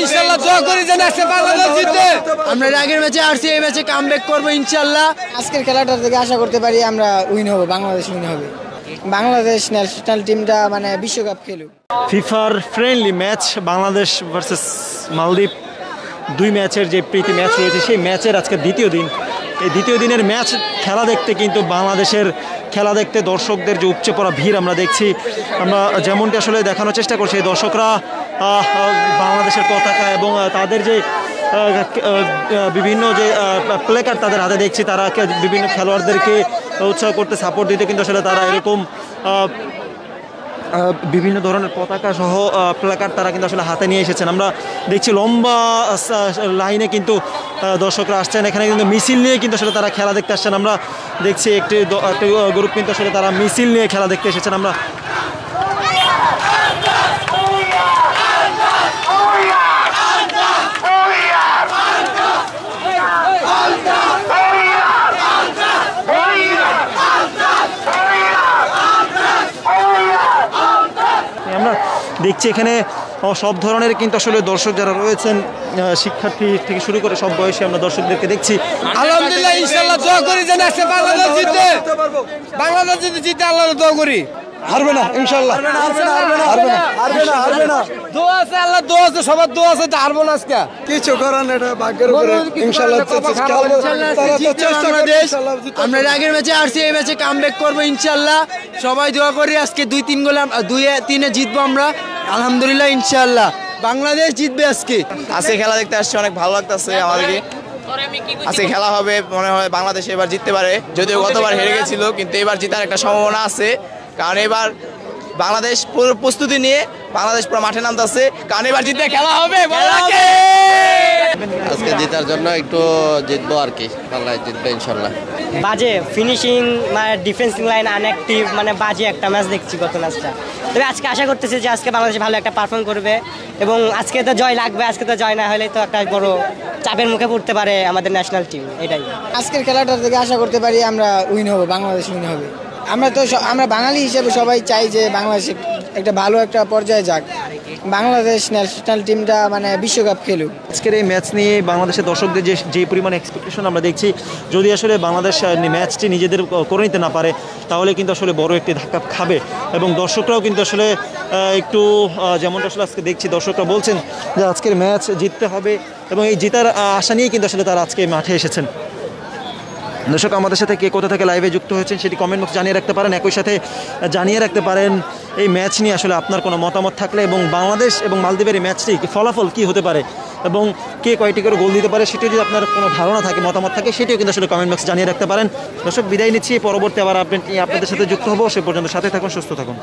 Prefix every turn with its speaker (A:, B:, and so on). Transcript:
A: ইনশাআল্লাহ দোয়া করি যেন আজকে বাংলাদেশ জিতে।
B: আমরা আগের ম্যাচে আরসি, এই ম্যাচে কামব্যাক করবো ইনশাআল্লাহ।
C: আজকের খেলাটা থেকে আশা করতে পারি আমরা উইন হব, বাংলাদেশ উইন হবে। বাংলাদেশ ন্যাশনাল টিমটা মানে বিশ্বকাপ খেলুক।
D: ফিফার ফ্রেন্ডলি ম্যাচ বাংলাদেশ ভার্সেস মালদ্বীপ, দুই ম্যাচের যে প্রীতি ম্যাচ রয়েছে সেই ম্যাচের আজকে দ্বিতীয় দিন। এই দ্বিতীয় দিনের ম্যাচ খেলা দেখতে কিন্তু বাংলাদেশের খেলা দেখতে দর্শকদের যে উপচে পড়া ভিড় আমরা দেখছি, আমরা যেমনটি আসলে দেখানোর চেষ্টা করছি, দর্শকরা বাংলাদেশের পতাকা এবং তাদের যে বিভিন্ন যে প্লেকার্ড তাদের হাতে দেখছি, তারা বিভিন্ন খেলোয়াড়দেরকে উৎসাহ করতে সাপোর্ট দিতে কিন্তু আসলে তারা এরকম বিভিন্ন ধরনের পতাকা সহ প্ল্যাকার্ড তারা কিন্তু আসলে হাতে নিয়ে এসেছেন। আমরা দেখছি লম্বা লাইনে কিন্তু দর্শকরা আসছেন, এখানে কিন্তু মিছিল নিয়ে কিন্তু আসলে তারা খেলা দেখতে আসছেন। আমরা দেখছি একটি গ্রুপ কিন্তু আসলে তারা মিছিল নিয়ে খেলা দেখতে এসেছেন। আমরা দেখছি এখানে সব ধরনের কিন্তু আসলে দর্শক যারা রয়েছেন, শিক্ষার্থী থেকে শুরু করে সব বয়সী আমরা দর্শকদেরকে দেখছি।
A: আলহামদুলিল্লাহ ইনশাআল্লাহ দোয়া করি যেন আজকে বাংলাদেশ জিতে। বাংলাদেশ যদি জিতে আল্লাহর দোয়া করি।
B: হারবে না ইনশাআল্লাহ, হারবে না।
A: দোয়া আছে, আল্লাহ দোয়া আছে, সবার দোয়া আছে, হারবো না আজকে।
B: কিছু করার না, এটা ভাগ্যের উপরে। ইনশাআল্লাহ আমরা আগের ম্যাচে আরসি, এই ম্যাচে কামব্যাক করবো ইনশাআল্লাহ। সবাই দোয়া করি আজকে 2-3 গোলে 2-3 জিতবো আমরা আলহামদুলিল্লাহ ইনশাআল্লাহ। বাংলাদেশ জিতবে আজকে।
E: আজকে খেলা দেখতে আসছে, অনেক ভালো লাগতেছে আমাদেরকে। আজকে খেলা হবে, মনে হয় বাংলাদেশ এবার জিততে পারে, যদিও গতবার হেরে গেছিল, কিন্তু এবার জেতার একটা সম্ভাবনা আছে। কারণ এবার বাংলাদেশ পুরো প্রস্তুতি নিয়ে বাংলাদেশ পুরো মাঠে নামতেছে, কারণ এবার জিতে খেলা হবে।
F: আজকে জেতার জন্য একটু জিতবো আর কি, বাংলাদেশ জিতবে ইনশাল্লাহ।
G: বাজে ফিনিশিং, মানে ডিফেন্সিং লাইন আনঅ্যাক্টিভ, মানে বাজে একটা ম্যাচ দেখছি গত ম্যাচটা। তবে আজকে আশা করতেছি যে আজকে বাংলাদেশ ভালো একটা পারফর্ম করবে এবং আজকে তো জয় লাগবে। আজকে তো জয় না হলে তো একটা বড় চাপের মুখে পড়তে পারে আমাদের ন্যাশনাল টিম। এটাই
C: আজকের খেলাটা থেকে আশা করতে পারি আমরা উইন হব, বাংলাদেশ উইন হবে। আমরা বাঙালি হিসেবে সবাই চাই যে বাংলাদেশ একটা ভালো একটা পর্যায়ে যাক, বাংলাদেশ ন্যাশনাল টিমটা মানে বিশ্বকাপ খেলুক।
D: আজকের এই ম্যাচ নিয়ে বাংলাদেশের দর্শকদের যে পরিমাণ এক্সপেকটেশন আমরা দেখছি, যদি আসলে বাংলাদেশ ম্যাচটি নিজেদের করে নিতে না পারে তাহলে কিন্তু আসলে বড় একটি ধাক্কা খাবে। এবং দর্শকরাও কিন্তু আসলে একটু যেমনটা আসলে আজকে দেখছি, দর্শকরা বলছেন যে আজকের ম্যাচ জিততে হবে এবং এই জেতার আশা নিয়েই কিন্তু আসলে তারা আজকে মাঠে এসেছেন। দর্শক, আমাদের সাথে কে কোথা থেকে লাইভে যুক্ত হয়েছেন সেটি কমেন্ট বক্সে জানিয়ে রাখতে পারেন। একই সাথে জানিয়ে রাখতে পারেন এই ম্যাচ নিয়ে আসলে আপনার কোনো মতামত থাকলে, এবং বাংলাদেশ এবং মালদ্বীপের এই ম্যাচটি ফলাফল কী হতে পারে এবং কে কয়টি করে গোল দিতে পারে সেটি যদি আপনার কোনো ধারণা থাকে, মতামত থাকে, সেটিও কিন্তু আসলে কমেন্ট বক্সে জানিয়ে রাখতে পারেন। দর্শক, বিদায় নিচ্ছি, পরবর্তী আবার আপডেট নিয়ে আপনাদের সাথে যুক্ত হবো। সে পর্যন্ত সাথে থাকুন, সুস্থ থাকুন।